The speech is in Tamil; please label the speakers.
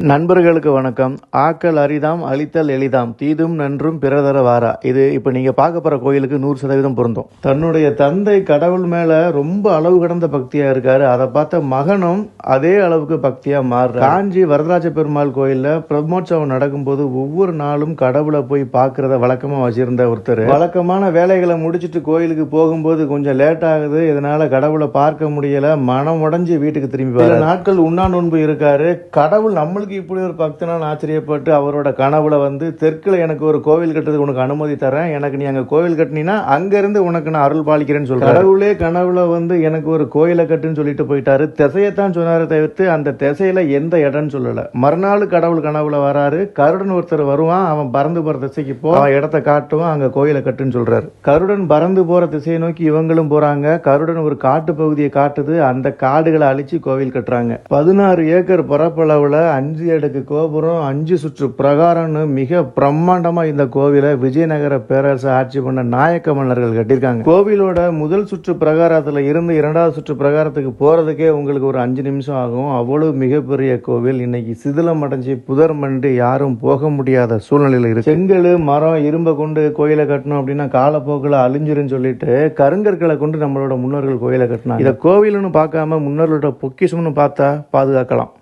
Speaker 1: நண்பர்களுக்கு வணக்கம். ஆக்கல் அரிதாம் அழித்தல் எளிதாம் தீதும் நன்றும் பிறதர வாரா. இது இப்போ நீங்கள் பார்க்க போகிற கோயிலுக்கு 100% பொருந்தும். தன்னுடைய தந்தை கடவுள் மேலே ரொம்ப அளவு கடந்த பக்தியாக இருக்காரு. அதை பார்த்த மகனும் அதே அளவுக்கு பக்தியாக மாறுறாரு. காஞ்சி வரதராஜ பெருமாள் கோயிலில் பிரம்மோற்சவம் நடக்கும்போது ஒவ்வொரு நாளும் கடவுளை போய் பார்க்கறத வழக்கமாக வச்சிருந்த ஒருத்தர் வழக்கமான வேலைகளை முடிச்சுட்டு கோயிலுக்கு போகும்போது கொஞ்சம் லேட் ஆகுது, இதனால கடவுளை பார்க்க முடியல, மனம் உடைஞ்சு வீட்டுக்கு திரும்பி வர நாட்கள் உண்ணா நோன்பு இருக்காரு. கடவுள் நம்மளுக்கு இப்படி ஒரு பக்தனான ஆச்சரியப்பட்டு அவரோட கனவுல தெற்குல எனக்கு ஒரு கோவில் கட்டுறதுக்கு உனக்கு அனுமதி தரேன், எனக்கு நீ அங்க கோவில் கட்டினா அங்கிருந்து உனக்கு நான் அருள் பாலிக்கிறேன்னு சொல்றேன். கடவுளே கனவுல எனக்கு ஒரு கோயிலை கட்டுன்னு சொல்லிட்டு போயிட்டாரு. திசையத்தான் சொன்னாரு தவிர்த்து அந்த திசையில எந்த இடம்னு சொல்லல. மறுநாள் கடவுள் கனவுல வராரு. கருடன் ஒருத்தர் வருவான், அவன் பறந்து போற திசைக்கு போ, அவன் இடத்த காட்டுவான், அங்க கோயிலை கட்டுன்னு சொல்றாரு. கருடன் பறந்து போற திசையை நோக்கி இவங்களும் போறாங்க. கருடன் ஒரு காட்டு பகுதியை காட்டுது, அந்த காடுகளை அழிச்சு கோவில் கட்டுறாங்க. 16 ஏக்கர் பரப்பளவுல 5 அடுக்கு கோபுரம், 5 சுற்று பிரகாரம்னு மிக பிரம்மாண்டமா இந்த கோவிலை விஜயநகர பேரரசு ஆட்சி பண்ண நாயக்க மன்னர்கள் கட்டியிருக்காங்க. கோவிலோட முதல் சுற்று பிரகாரத்துல இருந்து 2வது சுற்று பிரகாரத்துக்கு போறதுக்கே உங்களுக்கு ஒரு 5 நிமிஷம் ஆகும். அவ்வளவு மிகப்பெரிய கோவில் இன்னைக்கு சிதிலம் அடைஞ்சு புதர் மண்டி யாரும் போக முடியாத சூழ்நிலையில் இருக்கு. செங்கல் மரம் இரும்பை கொண்டு கோயிலை கட்டணும் அப்படின்னா காலப்போக்கில் அழிஞ்சிருன்னு சொல்லிட்டு கருங்கற்களை கொண்டு நம்மளோட முன்னோர்கள் கோயிலை கட்டினாங்க. இதை கோவில்னு பார்க்காம முன்னோர்களோட பொக்கிஷம்னு பார்த்தா பாதுகாக்கலாம்.